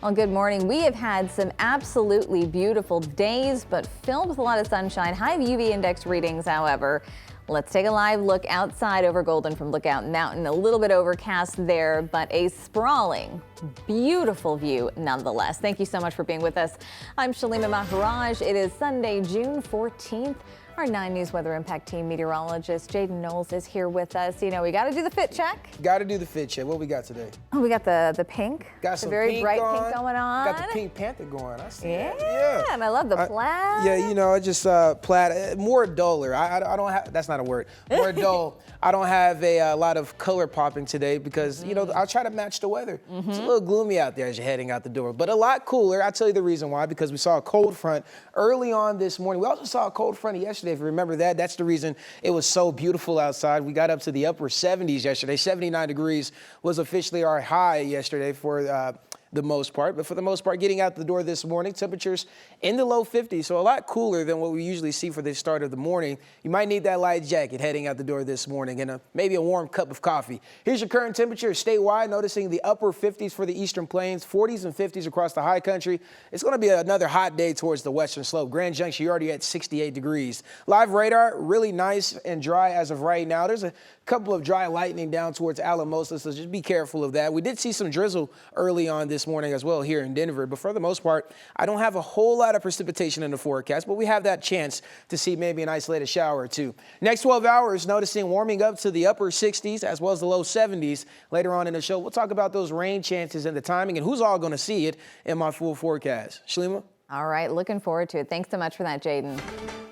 Well, good morning. We have had some absolutely beautiful days, but filled with a lot of sunshine. High UV index readings, however. Let's take a live look outside over Golden from Lookout Mountain. A little bit overcast there, but a sprawling, beautiful view nonetheless. Thank you so much for being with us. I'm Shalima Maharaj. It is Sunday, June 14th. Our 9 News Weather Impact Team meteorologist Jaden Knowles is here with us. You know, we got to do the fit check. Got to do the fit check. What we got today? Oh, we got the pink. Got some very pink bright on. pink going on. Got the Pink Panther going. I see that. Yeah, and I love the plaid. Yeah, you know, I just plaid, more duller. I don't have, that's not a word. More dull. I don't have a lot of color popping today because, you know, I'll try to match the weather. It's a little gloomy out there as you're heading out the door, but a lot cooler. I'll tell you the reason why, because we saw a cold front early on this morning. We also saw a cold front yesterday, if you remember that. That's the reason it was so beautiful outside. We got up to the upper 70s yesterday. 79 degrees was officially our high yesterday for the most part, but for the most part, getting out the door this morning, temperatures in the low 50s, so a lot cooler than what we usually see for the start of the morning. You might need that light jacket heading out the door this morning and maybe a warm cup of coffee. Here's your current temperature statewide, noticing the upper 50s for the eastern plains, 40s and 50s across the high country. It's going to be another hot day towards the western slope. Grand Junction, you're already at 68 degrees. Live radar, really nice and dry as of right now. There's a couple of dry lightning down towards Alamosa, so just be careful of that. We did see some drizzle early on this morning as well here in Denver, but for the most part, I don't have a whole lot of precipitation in the forecast, but we have that chance to see maybe an isolated shower or two. Next 12 hours, noticing warming up to the upper 60s as well as the low 70s. Later on in the show, we'll talk about those rain chances and the timing and who's all going to see it in my full forecast. Shalima? All right, looking forward to it. Thanks so much for that, Jaden.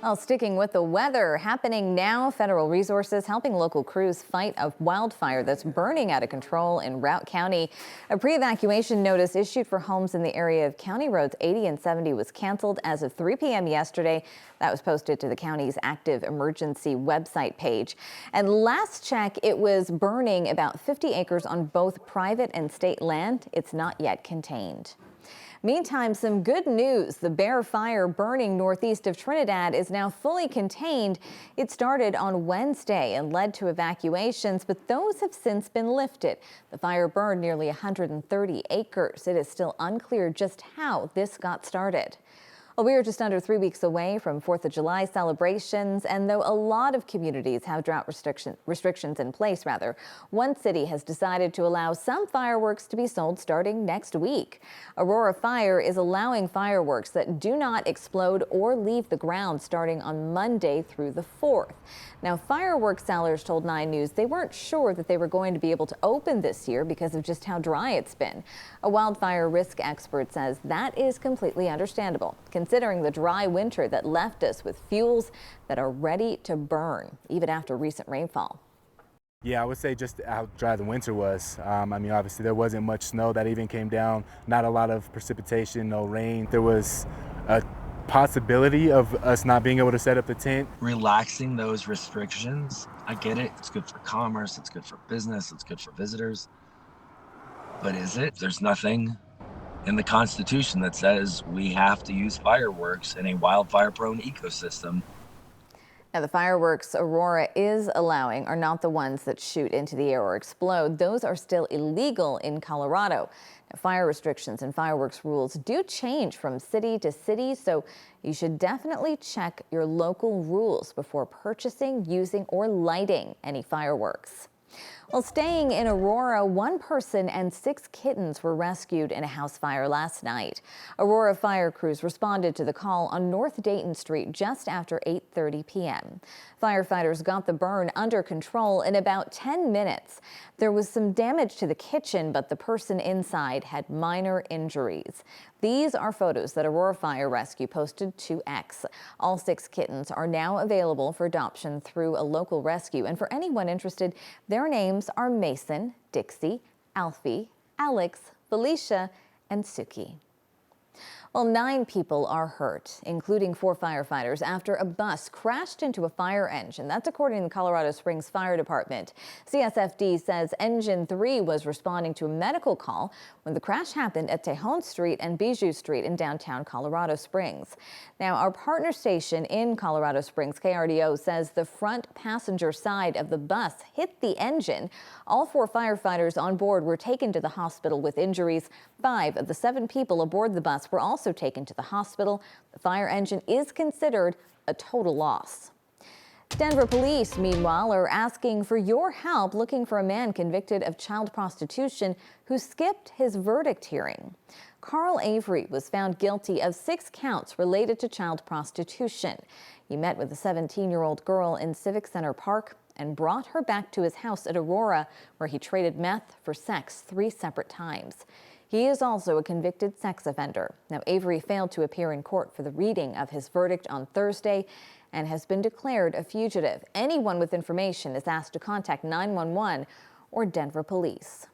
Well, sticking with the weather, happening now, federal resources helping local crews fight a wildfire that's burning out of control in Routt County. A pre-evacuation notice issued for homes in the area of County Roads 80 and 70 was canceled as of 3 p.m. yesterday. That was posted to the county's active emergency website page. And last check, it was burning about 50 acres on both private and state land. It's not yet contained. Meantime, some good news. The Bear Fire burning northeast of Trinidad is now fully contained. It started on Wednesday and led to evacuations, but those have since been lifted. The fire burned nearly 130 acres. It is still unclear just how this got started. Well, we are just under 3 weeks away from 4th of July celebrations, and though a lot of communities have drought restrictions in place, one city has decided to allow some fireworks to be sold starting next week. Aurora Fire is allowing fireworks that do not explode or leave the ground starting on Monday through the 4th. Now, fireworks sellers told 9 News they weren't sure that they were going to be able to open this year because of just how dry it's been. A wildfire risk expert says that is completely understandable, considering the dry winter that left us with fuels that are ready to burn, even after recent rainfall. Yeah, I would say just how dry the winter was. I mean, obviously there wasn't much snow that even came down, not a lot of precipitation, no rain. There was a possibility of us not being able to set up the tent. Relaxing those restrictions, I get it. It's good for commerce, it's good for business, it's good for visitors. But is it? There's nothing in the Constitution that says we have to use fireworks in a wildfire-prone ecosystem. Now, the fireworks Aurora is allowing are not the ones that shoot into the air or explode. Those are still illegal in Colorado. Now, fire restrictions and fireworks rules do change from city to city, so you should definitely check your local rules before purchasing, using, or lighting any fireworks. Well, staying in Aurora, 1 person and 6 kittens were rescued in a house fire last night. Aurora fire crews responded to the call on North Dayton Street just after 8:30 p.m. Firefighters got the burn under control in about 10 minutes. There was some damage to the kitchen, but the person inside had minor injuries. These are photos that Aurora Fire Rescue posted to X. All 6 kittens are now available for adoption through a local rescue. And for anyone interested, their names are Mason, Dixie, Alfie, Alex, Felicia, and Suki. Well, 9 people are hurt, including 4 firefighters, after a bus crashed into a fire engine. That's according to the Colorado Springs Fire Department. CSFD says Engine 3 was responding to a medical call when the crash happened at Tejon Street and Bijou Street in downtown Colorado Springs. Now, our partner station in Colorado Springs, KRDO, says the front passenger side of the bus hit the engine. All 4 firefighters on board were taken to the hospital with injuries. 5 of the 7 people aboard the bus were also taken to the hospital. The fire engine is considered a total loss. Denver police, meanwhile, are asking for your help looking for a man convicted of child prostitution who skipped his verdict hearing. Carl Avery was found guilty of 6 counts related to child prostitution. He met with a 17-year-old girl in Civic Center Park and brought her back to his house at Aurora, where he traded meth for sex 3 separate times. He is also a convicted sex offender. Now, Avery failed to appear in court for the reading of his verdict on Thursday and has been declared a fugitive. Anyone with information is asked to contact 911 or Denver police.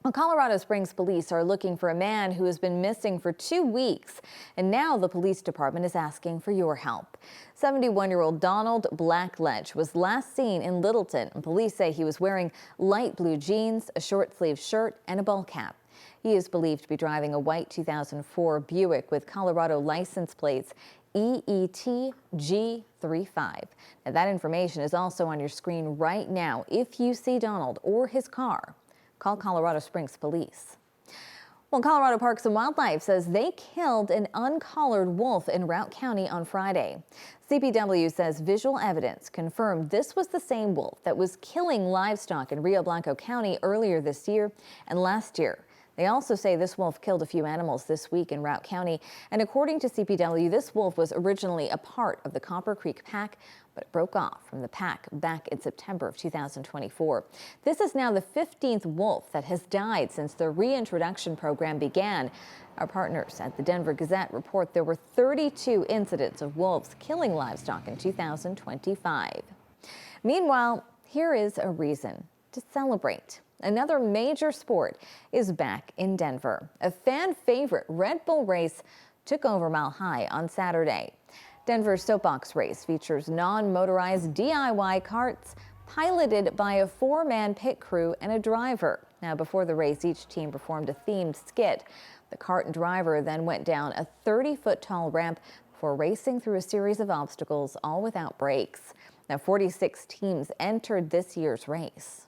Well, Colorado Springs police are looking for a man who has been missing for 2 weeks, and now the police department is asking for your help. 71-year-old Donald Blackledge was last seen in Littleton, and police say he was wearing light blue jeans, a short-sleeved shirt, and a ball cap. He is believed to be driving a white 2004 Buick with Colorado license plates EET G35. Now, that information is also on your screen right now. If you see Donald or his car, call Colorado Springs Police. Well, Colorado Parks and Wildlife says they killed an uncollared wolf in Routt County on Friday. CPW says visual evidence confirmed this was the same wolf that was killing livestock in Rio Blanco County earlier this year and last year. They also say this wolf killed a few animals this week in Routt County. And according to CPW, this wolf was originally a part of the Copper Creek pack, but it broke off from the pack back in September of 2024. This is now the 15th wolf that has died since the reintroduction program began. Our partners at the Denver Gazette report there were 32 incidents of wolves killing livestock in 2025. Meanwhile, here is a reason to celebrate. Another major sport is back in Denver. A fan favorite Red Bull race took over Mile High on Saturday. Denver's soapbox race features non-motorized DIY carts piloted by a 4-man pit crew and a driver. Now, before the race, each team performed a themed skit. The cart driver then went down a 30-foot tall ramp before racing through a series of obstacles, all without brakes. Now, 46 teams entered this year's race.